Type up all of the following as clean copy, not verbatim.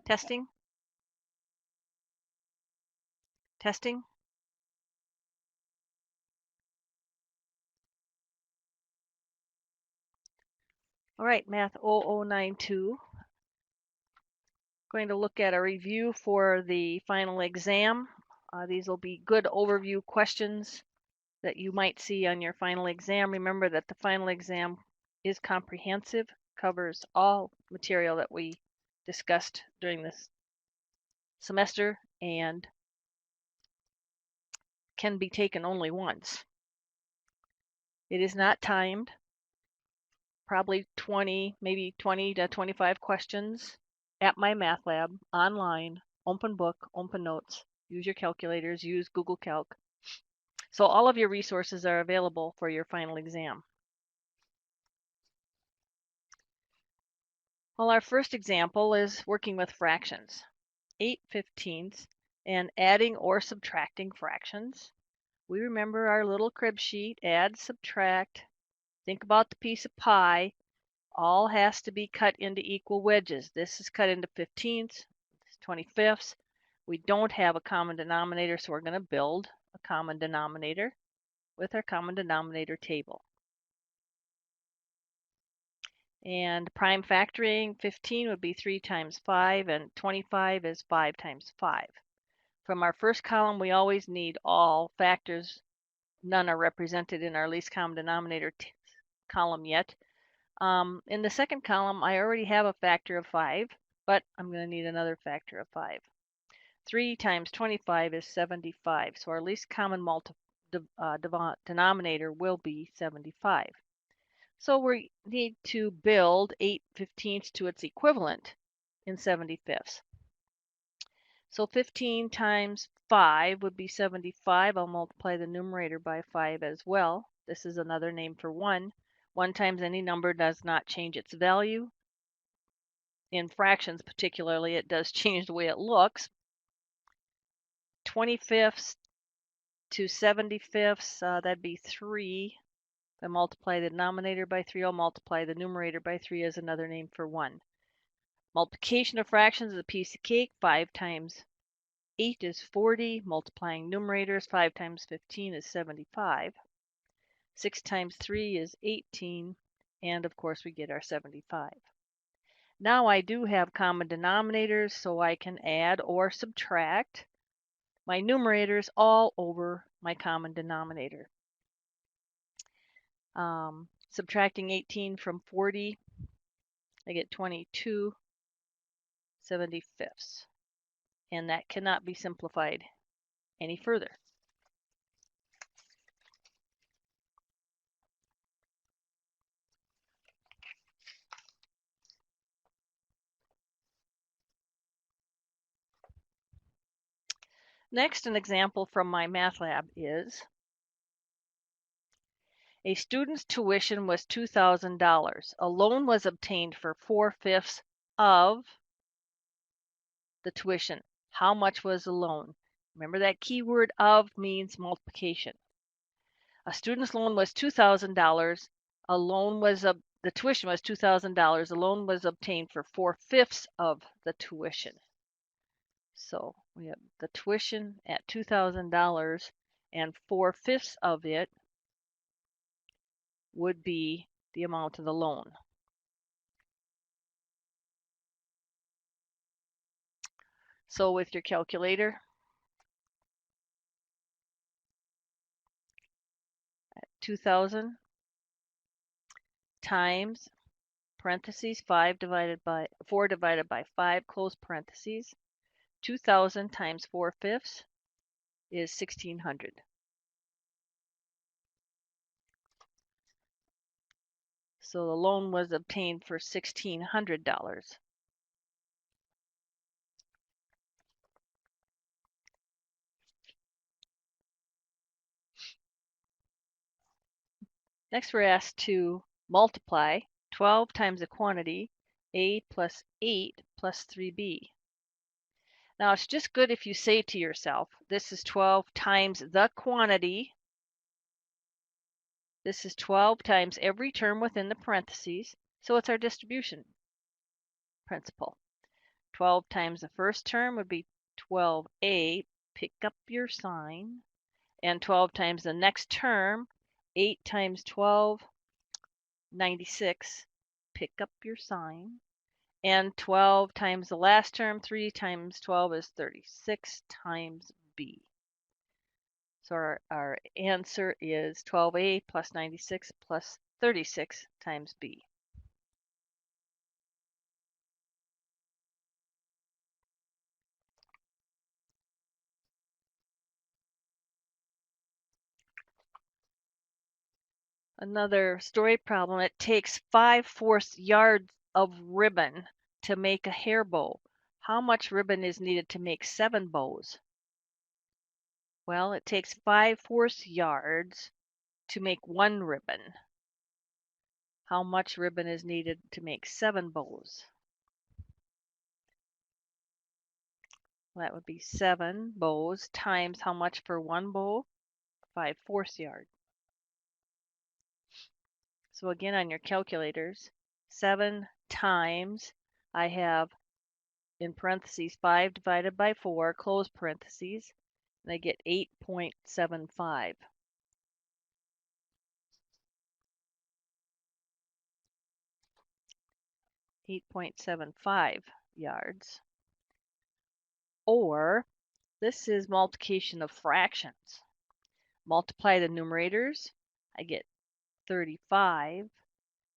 Testing? Testing? All right, Math 0092. Going to look at a review for the final exam. These will be good overview questions that you might see on your final exam. Remember that the final exam is comprehensive, covers all material that we discussed during this semester, and can be taken only once. It is not timed, probably 20, maybe 20 to 25 questions at my math lab, online, open book, open notes. Use your calculators, use Google Calc. So all of your resources are available for your final exam. Well, our first example is working with fractions, 8/15 and adding or subtracting fractions. We remember our little crib sheet, add, subtract. Think about the piece of pie. All has to be cut into equal wedges. This is cut into 15ths, 25ths. We don't have a common denominator, so we're going to build a common denominator with our common denominator table. And prime factoring, 15 would be 3 times 5, and 25 is 5 times 5. From our first column, we always need all factors. None are represented in our least common denominator column yet. In the second column, I already have a factor of 5, but I'm going to need another factor of 5. 3 times 25 is 75, so our least common denominator will be 75. So we need to build 8/15 to its equivalent in 75ths. So 15 times 5 would be 75. I'll multiply the numerator by 5 as well. This is another name for 1. 1 times any number does not change its value. In fractions particularly, it does change the way it looks. 25ths to 75ths, that'd be 3. If I multiply the denominator by 3, I'll multiply the numerator by 3 as another name for 1. Multiplication of fractions is a piece of cake. 5 times 8 is 40. Multiplying numerators, 5 times 15 is 75. 6 times 3 is 18. And of course, we get our 75. Now I do have common denominators, so I can add or subtract my numerators all over my common denominator. Subtracting 18 from 40, I get 22/75. And that cannot be simplified any further. Next, an example from my math lab is a student's tuition was $2,000. A loan was obtained for 4/5 of the tuition. How much was the loan? Remember that keyword of means multiplication. A student's loan was $2,000. The tuition was $2,000. The loan was obtained for 4/5 of the tuition. So we have the tuition at $2,000, and 4/5 of it would be the amount of the loan. So with your calculator, 2,000 times parentheses 4 divided by 5 close parentheses. 2,000 times 4/5 is 1,600. So the loan was obtained for $1,600. Next, we're asked to multiply 12 times the quantity, A plus 8 plus 3B. Now, it's just good if you say to yourself, this is 12 times the quantity. This is 12 times every term within the parentheses. So it's our distribution principle. 12 times the first term would be 12a. Pick up your sign. And 12 times the next term, 8 times 12, 96. Pick up your sign. And 12 times the last term, 3 times 12 is 36 times b. So our answer is 12a plus 96 plus 36 times b. Another story problem. It takes 5/4 yards of ribbon to make a hair bow. How much ribbon is needed to make 7 bows? Well, it takes 5/4 yards to make 1 ribbon. How much ribbon is needed to make 7 bows? Well, that would be 7 bows times how much for 1 bow? 5/4 yard. So again, on your calculators, 7 times, I have in parentheses 5 divided by 4, close parentheses, and I get 8.75. 8.75 yards. Or, this is multiplication of fractions. Multiply the numerators, I get 35,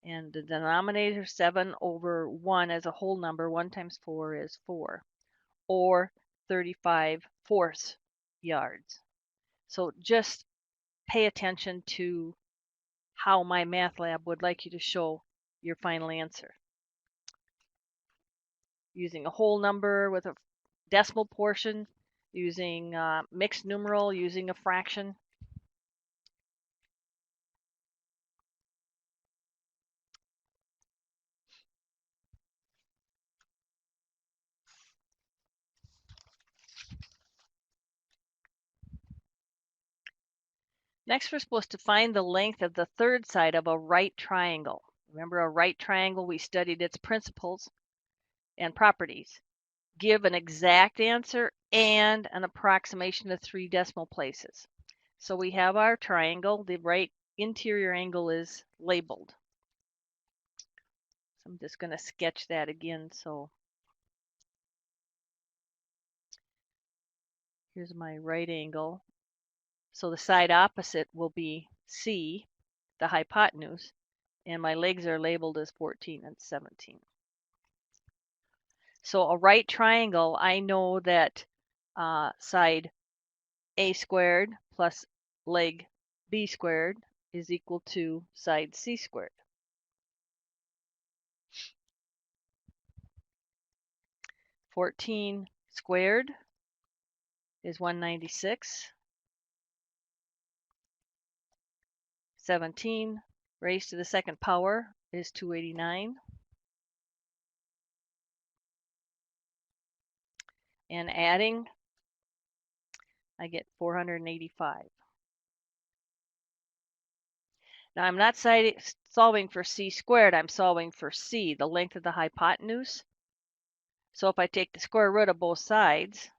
and the denominator 7 over 1 as a whole number. 1 times 4 is 4, or 35/4 yards. So just pay attention to how my math lab would like you to show your final answer. Using a whole number with a decimal portion, using mixed numeral, using a fraction. Next, we're supposed to find the length of the third side of a right triangle. Remember, a right triangle, we studied its principles and properties. Give an exact answer and an approximation to 3 decimal places. So we have our triangle. The right interior angle is labeled. So I'm just going to sketch that again. So here's my right angle. So the side opposite will be C, the hypotenuse, and my legs are labeled as 14 and 17. So a right triangle, I know that side A squared plus leg B squared is equal to side C squared. 14 squared is 196. 17 raised to the second power is 289. And adding, I get 485. Now I'm not solving for C squared, I'm solving for C, the length of the hypotenuse. So if I take the square root of both sides,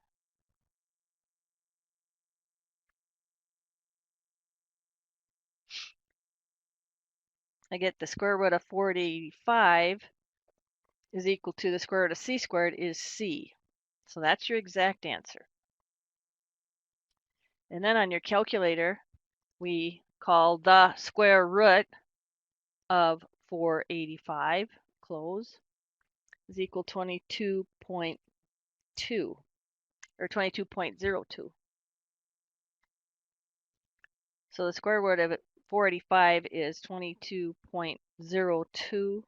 I get the square root of 485 is equal to the square root of C squared is C. So that's your exact answer. And then on your calculator, we call the square root of 485, close, is equal to 22.2, or 22.02. So the square root of 485 is 22.02,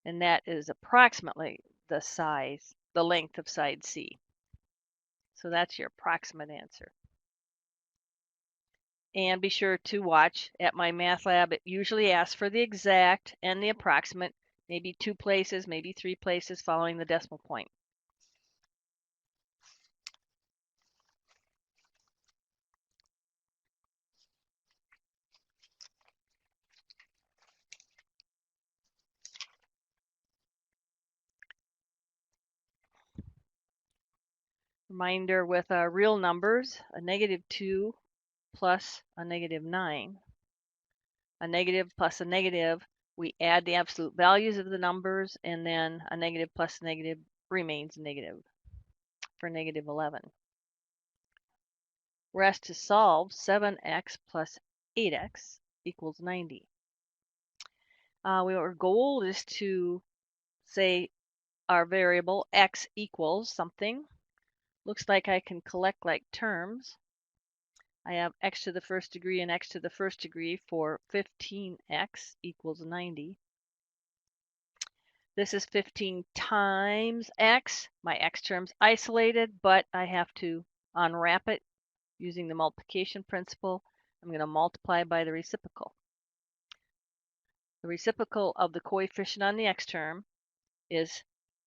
and that is approximately the size, the length of side C. So that's your approximate answer. And be sure to watch at my math lab. It usually asks for the exact and the approximate, maybe 2 places, maybe 3 places following the decimal point. Reminder with our real numbers, a -2 plus a -9. A negative plus a negative, we add the absolute values of the numbers, and then a negative plus a negative remains negative for -11. We're asked to solve 7x plus 8x equals 90. Our goal is to say our variable x equals something. Looks like I can collect like terms. I have x to the first degree and x to the first degree for 15x equals 90. This is 15 times x. My x term's isolated, but I have to unwrap it using the multiplication principle. I'm going to multiply by the reciprocal. The reciprocal of the coefficient on the x term is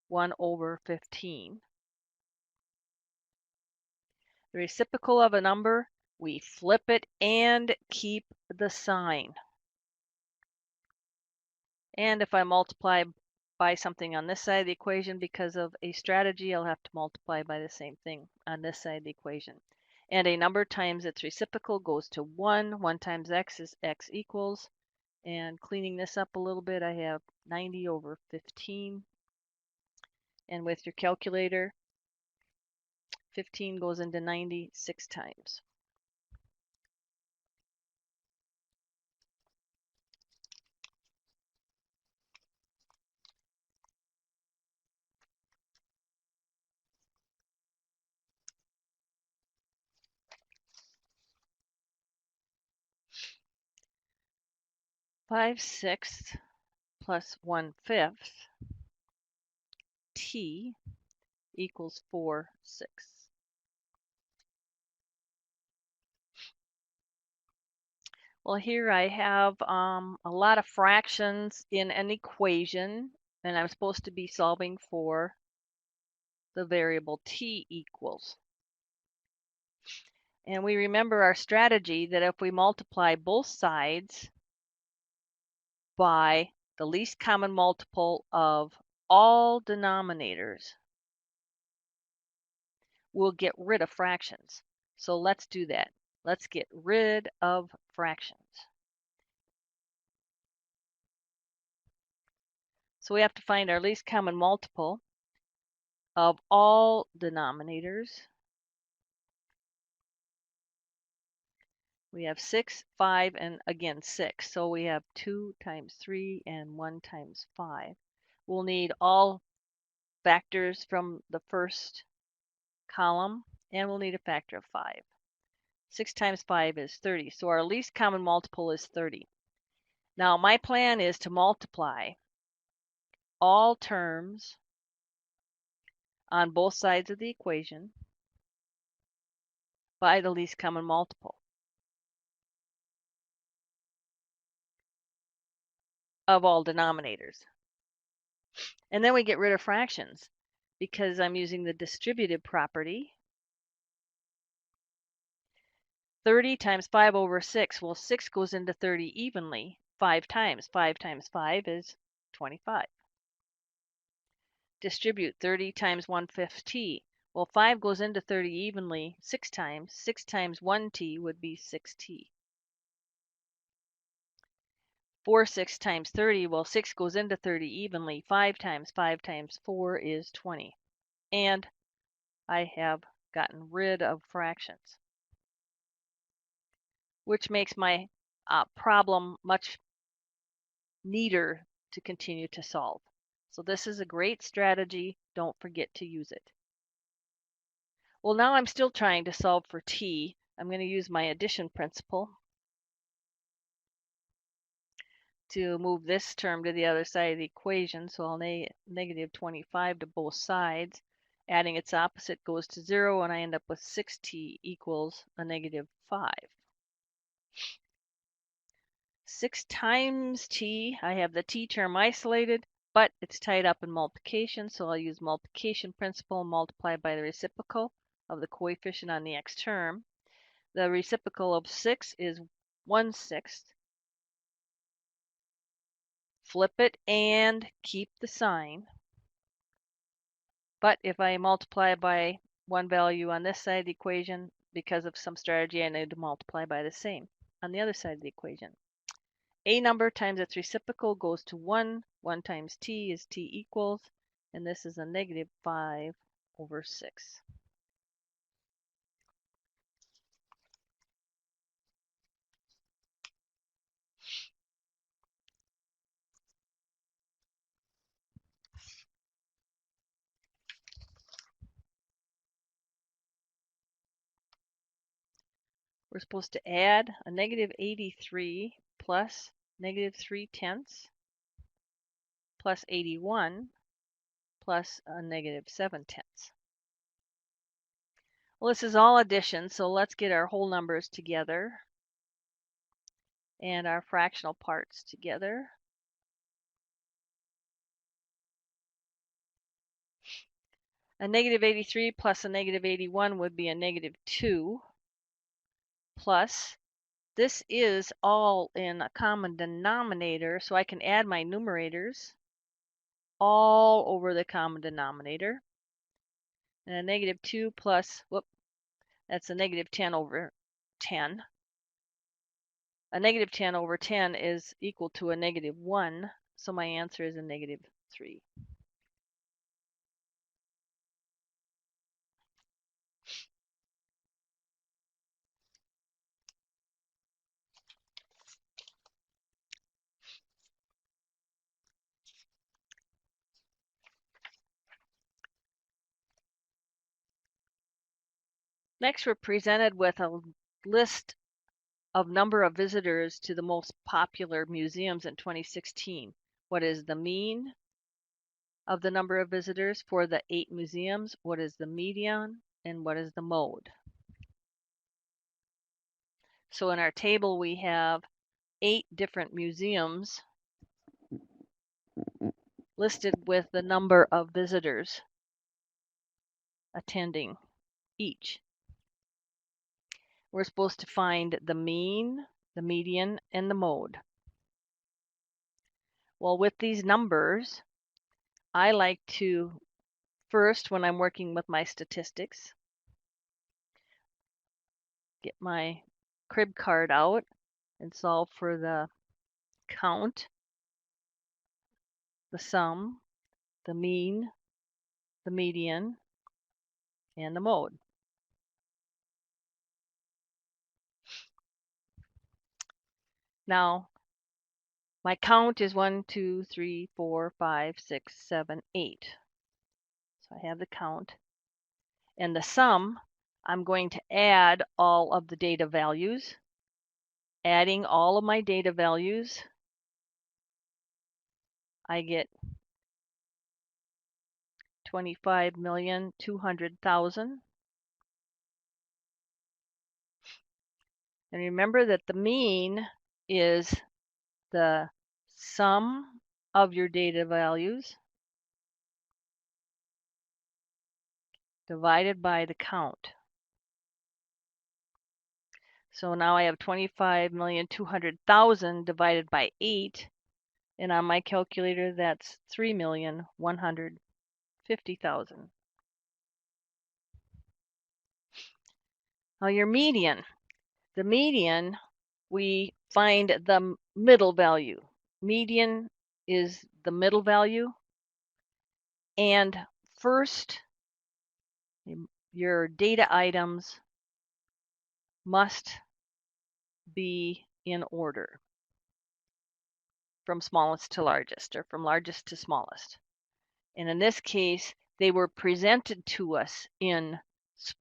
1 over 15. The reciprocal of a number, we flip it and keep the sign. And if I multiply by something on this side of the equation because of a strategy, I'll have to multiply by the same thing on this side of the equation. And a number times its reciprocal goes to 1. 1 times x is x equals. And cleaning this up a little bit, I have 90 over 15. And with your calculator, 15 goes into 90 6 times. Five-sixths plus 1/5 t equals 4/6. Well, here I have a lot of fractions in an equation, and I'm supposed to be solving for the variable t equals. And we remember our strategy that if we multiply both sides by the least common multiple of all denominators, we'll get rid of fractions. So let's do that. Let's get rid of fractions. So we have to find our least common multiple of all denominators. We have 6, 5, and again 6. So we have 2 times 3 and 1 times 5. We'll need all factors from the first column, and we'll need a factor of 5. 6 times 5 is 30. So our least common multiple is 30. Now my plan is to multiply all terms on both sides of the equation by the least common multiple of all denominators. And then we get rid of fractions because I'm using the distributive property. 30 times 5 over 6. Well, 6 goes into 30 evenly 5 times. 5 times 5 is 25. Distribute 30 times 1/5 t. Well, 5 goes into 30 evenly 6 times. 6 times 1t would be 6t. 4/6 times 30. Well, 6 goes into 30 evenly 5 times. 5 times 4 is 20. And I have gotten rid of fractions, which makes my problem much neater to continue to solve. So this is a great strategy. Don't forget to use it. Well, now I'm still trying to solve for t. I'm going to use my addition principle to move this term to the other side of the equation. So I'll negative 25 to both sides. Adding its opposite goes to 0, and I end up with 6t equals a negative 5. 6 times t, I have the t term isolated, but it's tied up in multiplication, so I'll use multiplication principle and multiply by the reciprocal of the coefficient on the x term. The reciprocal of 6 is 1/6. Flip it and keep the sign. But if I multiply by one value on this side of the equation. Because of some strategy, I need to multiply by the same on the other side of the equation. A number times its reciprocal goes to 1. 1 times t is t equals, and this is a negative 5/6. We're supposed to add a negative 83 plus negative 3/10 plus 81 plus a negative 7/10. Well, this is all addition, so let's get our whole numbers together and our fractional parts together. A negative 83 plus a negative 81 would be a negative 2 plus, this is all in a common denominator, so I can add my numerators all over the common denominator. And a negative 2 plus, that's a negative 10/10. A negative 10/10 is equal to a negative 1, so my answer is a negative 3. Next, we're presented with a list of number of visitors to the most popular museums in 2016. What is the mean of the number of visitors for the 8 museums? What is the median? And what is the mode? So in our table, we have 8 different museums listed with the number of visitors attending each. We're supposed to find the mean, the median, and the mode. Well, with these numbers, I like to first, when I'm working with my statistics, get my crib card out and solve for the count, the sum, the mean, the median, and the mode. Now, my count is 1, 2, 3, 4, 5, 6, 7, 8. So I have the count. And the sum, I'm going to add all of the data values. Adding all of my data values, I get 25,200,000. And remember that the mean is the sum of your data values divided by the count. So now I have 25,200,000 divided by 8, and on my calculator that's 3,150,000. Now your median. The median, we find the middle value. Median is the middle value. And first, your data items must be in order from smallest to largest, or from largest to smallest. And in this case, they were presented to us in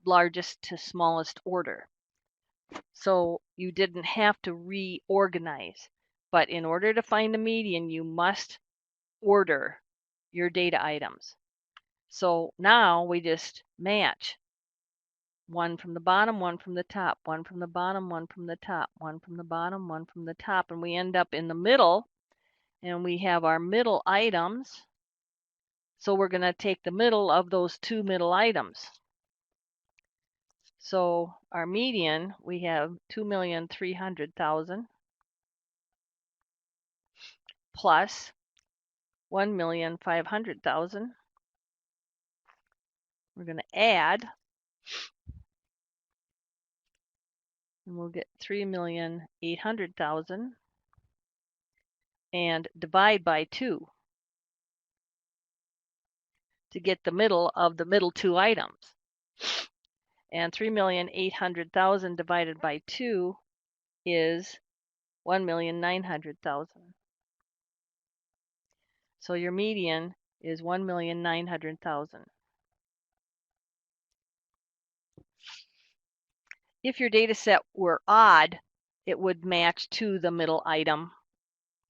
largest to smallest order. So you didn't have to reorganize. But in order to find the median, you must order your data items. So now we just match. One from the bottom, one from the top, one from the bottom, one from the top, one from the bottom, one from the top, and we end up in the middle, and we have our middle items. So we're going to take the middle of those 2 middle items. So our median, we have 2,300,000 plus 1,500,000. We're going to add And we'll get 3,800,000 and divide by 2 to get the middle of the middle two items. And 3,800,000 divided by 2 is 1,900,000. So your median is 1,900,000. If your data set were odd, it would match to the middle item,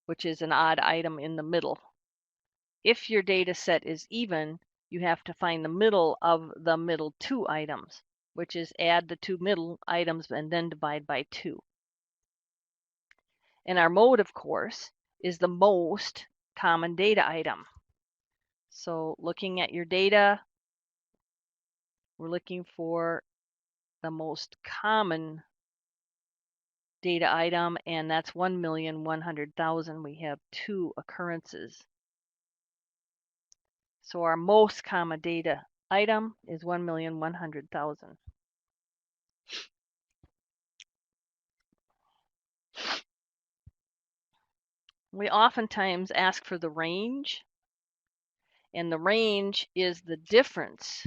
which is an odd item in the middle. If your data set is even, you have to find the middle of the middle two items, which is add the two middle items and then divide by 2. And our mode, of course, is the most common data item. So looking at your data, we're looking for the most common data item, and that's 1,100,000. We have 2 occurrences. So our most common data item is 1,100,000. We oftentimes ask for the range, and the range is the difference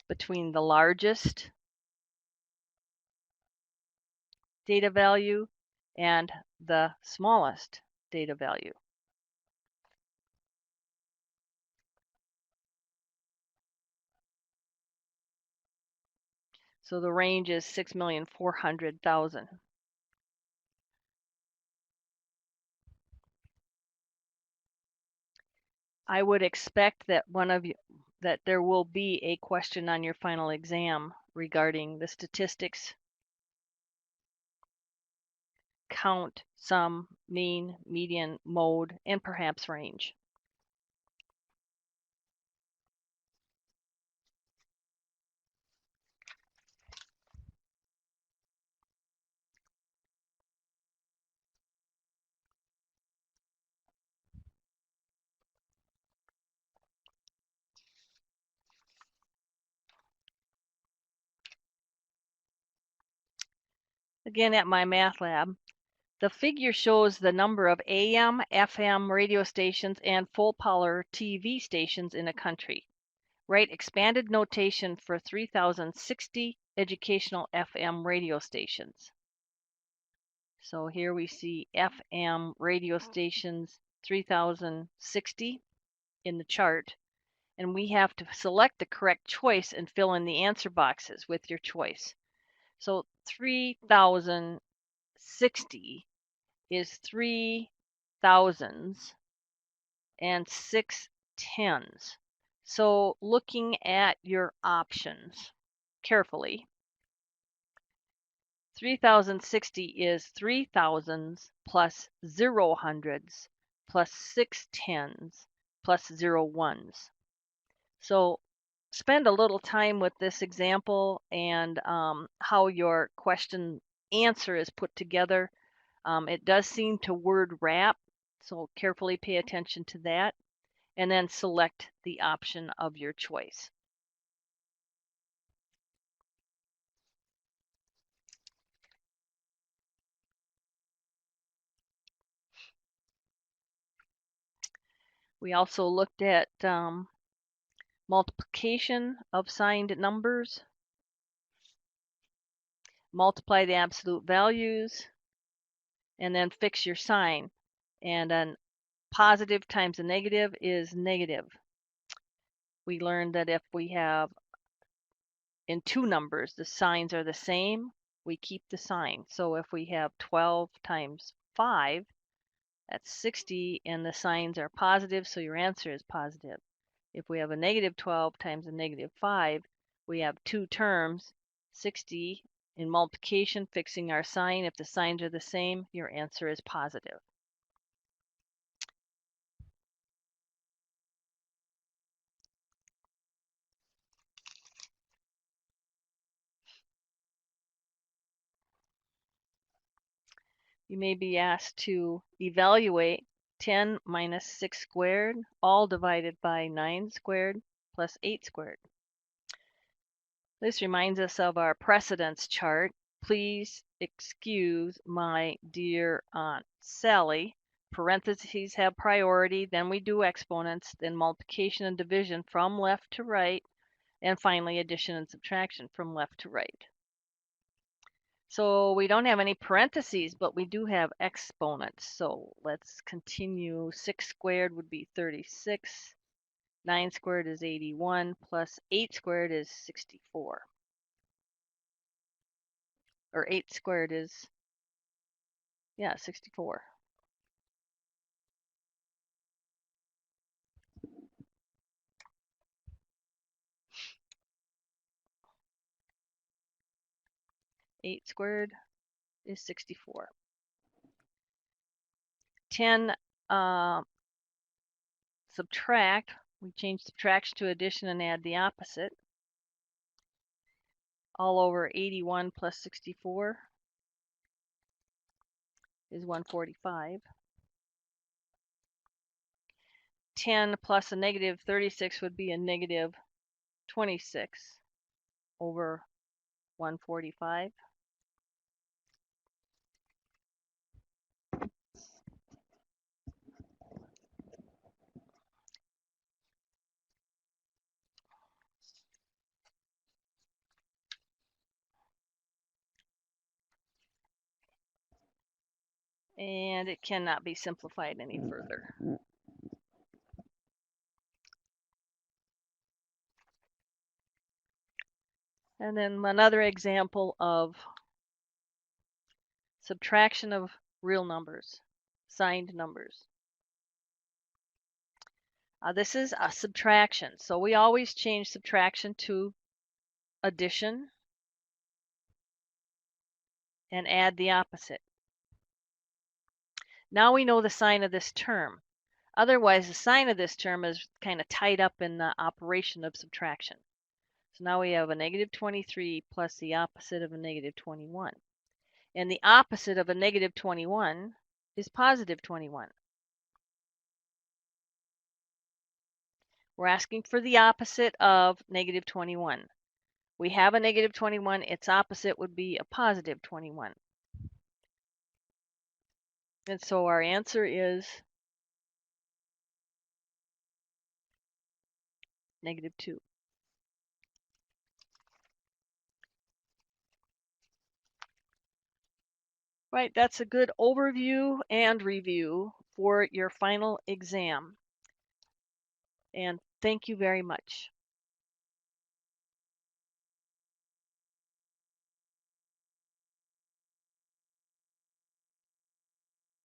between the largest data value and the smallest data value. So the range is 6,400,000. I would expect that that there will be a question on your final exam regarding the statistics, count, sum, mean, median, mode, and perhaps range. Again, at my math lab, the figure shows the number of AM, FM radio stations and full power TV stations in a country. Write expanded notation for 3,060 educational FM radio stations. So here we see FM radio stations 3,060 in the chart, and we have to select the correct choice and fill in the answer boxes with your choice. So 3,060 is 3 thousands and 6 tens. So looking at your options carefully, 3,060 is 3 thousands plus 0 hundreds plus 6 tens plus 0 ones. So spend a little time with this example and how your question answer is put together. It does seem to word wrap, so carefully pay attention to that, and then select the option of your choice. We also looked at multiplication of signed numbers, multiply the absolute values, and then fix your sign. And then positive times a negative is negative. We learned that if we have in 2 numbers, the signs are the same, we keep the sign. So if we have 12 times 5, that's 60, and the signs are positive, so your answer is positive. If we have a negative 12 times a negative 5, we have 2 terms, 60 in multiplication, fixing our sign. If the signs are the same, your answer is positive. You may be asked to evaluate 10 minus 6 squared, all divided by 9 squared plus 8 squared. This reminds us of our precedence chart. Please excuse my dear Aunt Sally. Parentheses have priority, then we do exponents, then multiplication and division from left to right, and finally addition and subtraction from left to right. So we don't have any parentheses, but we do have exponents. So let's continue. 6 squared would be 36. 9 squared is 81, plus 8 squared is 64. Or 8 squared is, yeah, 64. Eight squared is 64. 10 subtract. We change subtraction to addition and add the opposite. All over 81 plus 64 is 145. 10 plus a negative 36 would be a negative 26 over 145. And it cannot be simplified any further. And then another example of subtraction of real numbers, signed numbers. This is a subtraction. So we always change subtraction to addition and add the opposite. Now we know the sign of this term. Otherwise, the sign of this term is kind of tied up in the operation of subtraction. So now we have a negative 23 plus the opposite of a negative 21. And the opposite of a negative 21 is positive 21. We're asking for the opposite of negative 21. We have a negative 21. Its opposite would be a positive 21. And so our answer is negative 2. Right, that's a good overview and review for your final exam. And thank you very much.